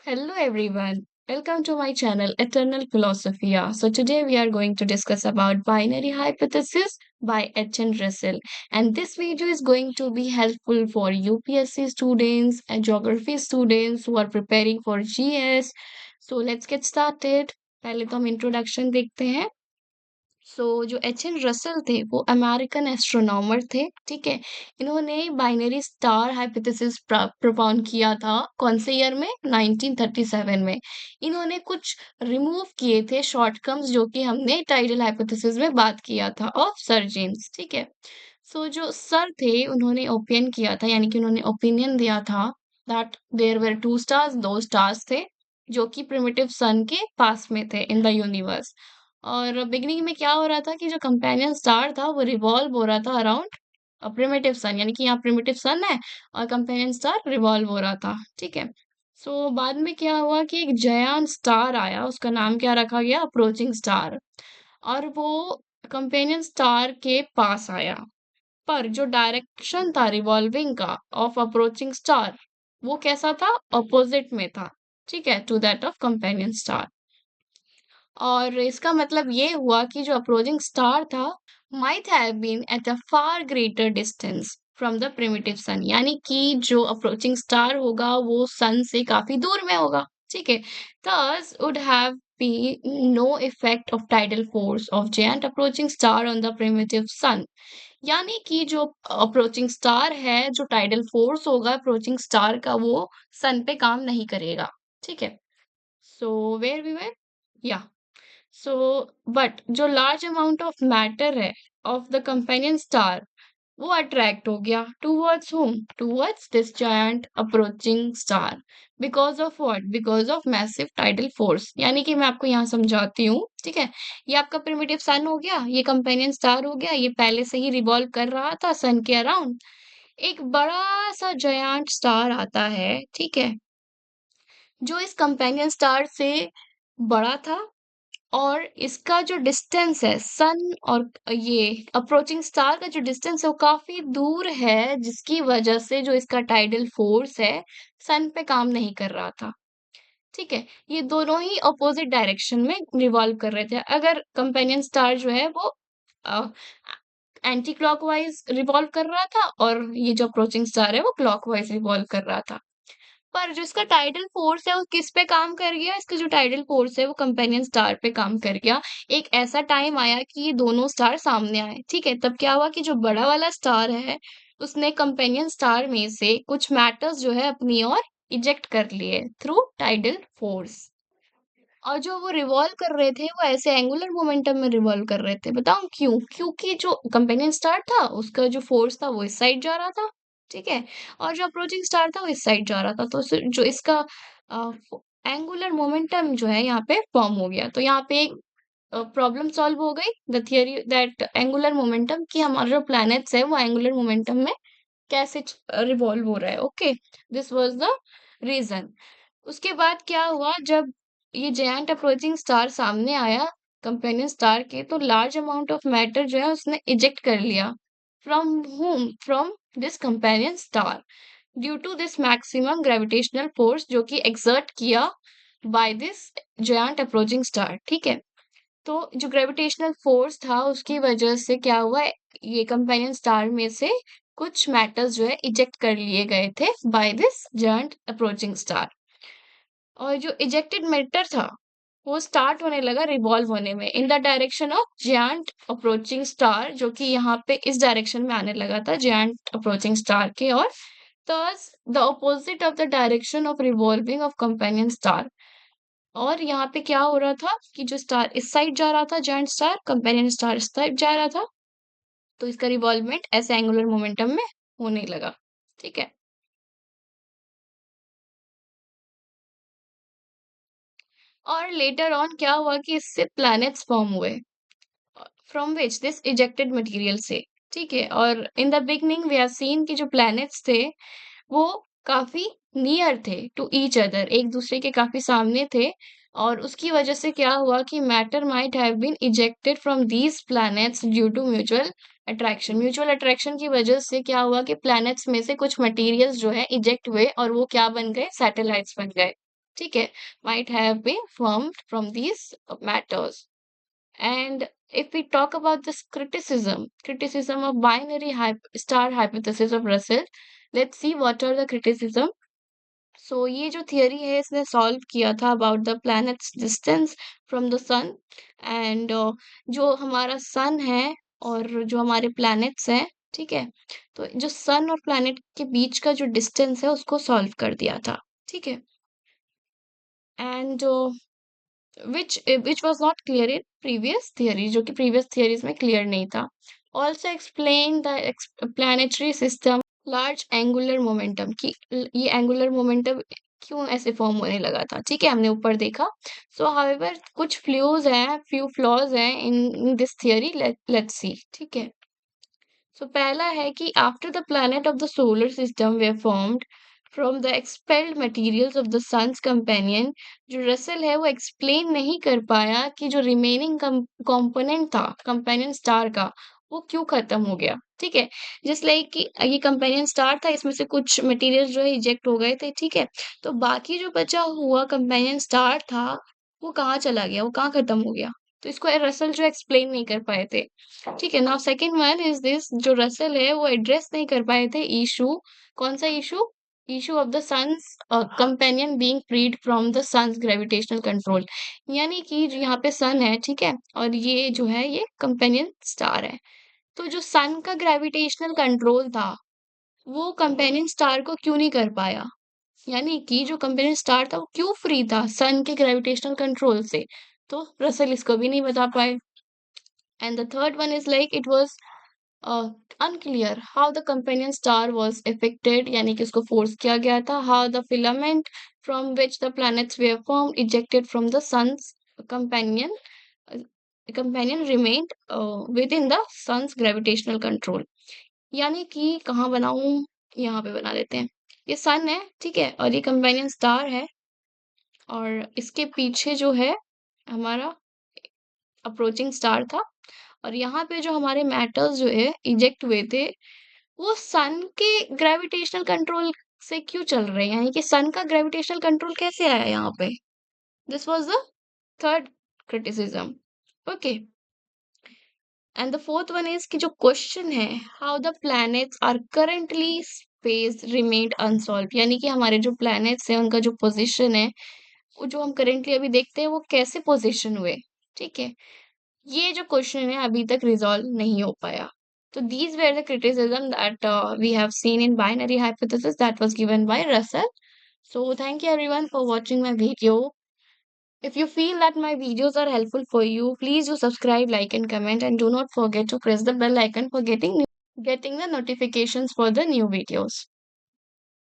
Hello everyone. Welcome to my channel Eternal Philosophia. So today we are going to discuss about binary hypothesis by H.N. Russell. And this video is going to be helpful for UPSC students and geography students who are preparing for GS. So let's get started. पहले तो हम introduction देखते हैं। जो H N Russell थे वो American astronomer थे। ठीक है। इन्होंने बाइनरी स्टार हाइपोथेसिस propound किया था। कौन से ईयर में? 1937 में। इन्होंने कुछ रिमूव किए थे शॉर्टकम्स जो कि हमने टाइडल हाइपोथेसिस में बात किया था ऑफ सर जेम्स। ठीक है। जो सर थे उन्होंने ओपिनियन किया था, यानी कि उन्होंने ओपिनियन दिया था that there were two stars, दो स्टार्स थे जो कि प्रिमिटिव सन के पास में थे इन द यूनिवर्स। और बिगिनिंग में क्या हो रहा था कि जो कंपेनियन स्टार था वो रिवॉल्व हो रहा था अराउंड प्रिमिटिव सन, यानी कि यहाँ प्रिमिटिव सन है और कंपेनियन स्टार रिवॉल्व हो रहा था। ठीक है। बाद में क्या हुआ कि एक जयान स्टार आया, उसका नाम क्या रखा गया? Approaching star. और वो कंपेनियन स्टार के पास आया, पर जो डायरेक्शन था रिवॉल्विंग का ऑफ अप्रोचिंग स्टार वो कैसा था? अपोजिट में था। ठीक है, to that of companion star. और इसका मतलब ये हुआ कि जो अप्रोचिंग स्टार था might have been at a far greater distance from the primitive sun, यानी कि जो अप्रोचिंग स्टार होगा वो सन से काफी दूर में होगा। ठीक है। thus would have been no effect of tidal force of giant approaching star on the primitive sun, यानी कि जो अप्रोचिंग स्टार है, जो टाइडल फोर्स होगा अप्रोचिंग स्टार का वो सन पे काम नहीं करेगा। ठीक है। वेयर वी वर, या सो बट जो लार्ज अमाउंट ऑफ मैटर है ऑफ द कंपेनियन स्टार वो अट्रैक्ट हो गया towards whom, towards this giant approaching star, because of what? Because of massive tidal force. यानी कि मैं आपको यहाँ समझाती हूँ। ठीक है। ये आपका प्रिमिटिव सन हो गया, ये कंपेनियन स्टार हो गया, ये पहले से ही रिवॉल्व कर रहा था सन के अराउंड। एक बड़ा सा जायंट स्टार आता है। ठीक है। जो इस कंपेनियन स्टार से बड़ा था और इसका जो डिस्टेंस है सन और ये अप्रोचिंग स्टार का जो डिस्टेंस है वो काफी दूर है, जिसकी वजह से जो इसका टाइडल फोर्स है सन पे काम नहीं कर रहा था। ठीक है। ये दोनों ही अपोजिट डायरेक्शन में रिवॉल्व कर रहे थे। अगर कंपेनियन स्टार जो है वो एंटी क्लॉकवाइज रिवॉल्व कर रहा था और ये जो अप्रोचिंग स्टार है वो क्लॉकवाइज रिवॉल्व कर रहा था। पर जो इसका टाइडल फोर्स है वो किस पे काम कर गया? इसका जो टाइडल फोर्स है वो कंपेनियन स्टार पे काम कर गया। एक ऐसा टाइम आया कि ये दोनों स्टार सामने आए। ठीक है। तब क्या हुआ कि जो बड़ा वाला स्टार है उसने कंपेनियन स्टार में से कुछ मैटर्स जो है अपनी ओर इजेक्ट कर लिए थ्रू टाइडल फोर्स। और जो वो रिवॉल्व कर रहे थे वो ऐसे एंगुलर मोमेंटम में रिवॉल्व कर रहे थे। बताऊं क्यों? क्योंकि जो कंपेनियन स्टार था उसका जो फोर्स था वो इस साइड जा रहा था। ठीक है। और जो अप्रोचिंग स्टार था वो इस साइड जा रहा था, तो जो इसका एंगुलर मोमेंटम जो है यहाँ पे फॉर्म हो गया। तो यहाँ पे एक प्रॉब्लम सॉल्व हो गई, the theory that angular momentum, कि हमारा जो प्लैनेट्स है वो एंगुलर मोमेंटम में कैसे रिवॉल्व हो रहा है। Okay, this was the reason. उसके बाद क्या हुआ, जब ये जायंट अप्रोचिंग स्टार सामने आया कंपेनियन स्टार के, तो लार्ज अमाउंट ऑफ मैटर जो है उसने इजेक्ट कर लिया। From whom? From this companion star, due to this maximum gravitational force जो कि एक्सर्ट किया by this giant approaching star. ठीक है। तो जो ग्रेविटेशनल फोर्स था उसकी वजह से क्या हुआ, ये कंपेनियन स्टार में से कुछ मैटर्स जो है इजेक्ट कर लिए गए थे by this giant approaching star. और जो इजेक्टेड मैटर था वो स्टार्ट होने लगा रिवॉल्व होने में in the direction of giant approaching star, जो कि यहाँ पे इस डायरेक्शन में आने लगा था जायंट अप्रोचिंग स्टार के। और thus the opposite of the direction of revolving of companion star। और यहाँ पे क्या हो रहा था कि जो स्टार इस साइड जा रहा था जायंट स्टार, कंपेनियन स्टार इस साइड जा रहा था, तो इसका रिवॉल्वमेंट ऐसे एंगुलर मोमेंटम में होने लगा। ठीक है। और लेटर ऑन क्या हुआ कि इससे प्लैनेट्स फॉर्म हुए from which this ejected material से। ठीक है। और in the beginning we have seen कि जो प्लैनेट्स थे वो काफी नियर थे टू ईच अदर, एक दूसरे के काफी सामने थे। और उसकी वजह से क्या हुआ कि matter might have been ejected from these planets due to mutual attraction. Mutual attraction की वजह से क्या हुआ कि प्लैनेट्स में से कुछ मटेरियल्स जो है इजेक्ट हुए और वो क्या बन गए? सैटेलाइट्स बन गए। ठीक है, might have been formed from these matters. And if we talk about this criticism of binary star hypothesis of Russell, let's see what are the criticism. So ये जो थियरी है इसने सॉल्व किया था about the planets distance from the sun, and जो हमारा सन है और जो हमारे प्लैनेट्स हैं, ठीक है, तो जो सन और प्लैनेट के बीच का जो डिस्टेंस है उसको सॉल्व कर दिया था, ठीक है, and which was not clear in previous theory, जो कि previous theories में clear नहीं था. Also explain the planetary system large angular momentum, कि ये angular momentum क्यों ऐसे फॉर्म होने लगा था, ठीक है, हमने ऊपर देखा. So however कुछ few flaws हैं in this theory. Let's see, ठीक है. So पहला है कि after the planet of the solar system were formed from the expelled materials of the sun's companion, जो रसल है वो एक्सप्लेन नहीं कर पाया कि जो रिमेनिंग कंपोनेंट था कंपेनियन स्टार का वो क्यों खत्म हो गया, ठीक है. जस्ट लाइक कि ये कंपेनियन स्टार था, इसमें से कुछ मटेरियल जो है इजेक्ट हो गए थे, ठीक है, तो बाकी जो बचा हुआ कंपेनियन स्टार था वो कहाँ चला गया, वो कहाँ खत्म हो गया, तो इसको रसल जो एक्सप्लेन नहीं कर पाए थे, ठीक है. Now second one is this, जो रसल है वो एड्रेस नहीं कर पाए थे इशू. कौन सा issue? Issue of the sun's companion being freed from the sun's gravitational control. यानी कि जो यहाँ पे सन है, ठीक है, और ये जो है ये कंपेनियन स्टार है, तो जो सन का ग्रेविटेशनल कंट्रोल था वो कंपेनियन स्टार को क्यों नहीं कर पाया, यानी कि जो कंपेनियन स्टार था वो क्यों फ्री था सन के ग्रेविटेशनल कंट्रोल से, तो रसल इसको भी नहीं बता पाए. And the third one is like it was unclear how the companion star was affected, यानी कि उसको force किया गया था. How the filament from which the planets were formed ejected from the sun's companion uh, companion remained within the sun's gravitational control. यानी कि कहाँ बनाऊं, यहाँ पे बना देते हैं. ये सन है, ठीक है, और ये कंपेनियन स्टार है, और इसके पीछे जो है हमारा अप्रोचिंग स्टार था, और यहाँ पे जो हमारे मैटर्स जो है इजेक्ट हुए थे वो सन के ग्रेविटेशनल कंट्रोल से क्यों चल रहे हैं, यानी कि सन का ग्रेविटेशनल कंट्रोल कैसे आया यहाँ पे. This was the third criticism. Okay, and the fourth one is कि जो क्वेश्चन है how the planets are currently space remained unsolved, यानी कि हमारे जो प्लैनेट्स हैं उनका जो पोजीशन है वो जो हम करेंटली अभी देखते हैं वो कैसे पोजीशन हुए, ठीक है, ये जो क्वेश्चन है अभी तक रिजॉल्व नहीं हो पाया. So these were the criticism that we have seen in binary hypothesis that was given by Russell. So thank you everyone for watching my video. If you feel that my videos are helpful for you, please do subscribe, like and comment, and do not forget to press the bell icon for getting the notifications for the new videos.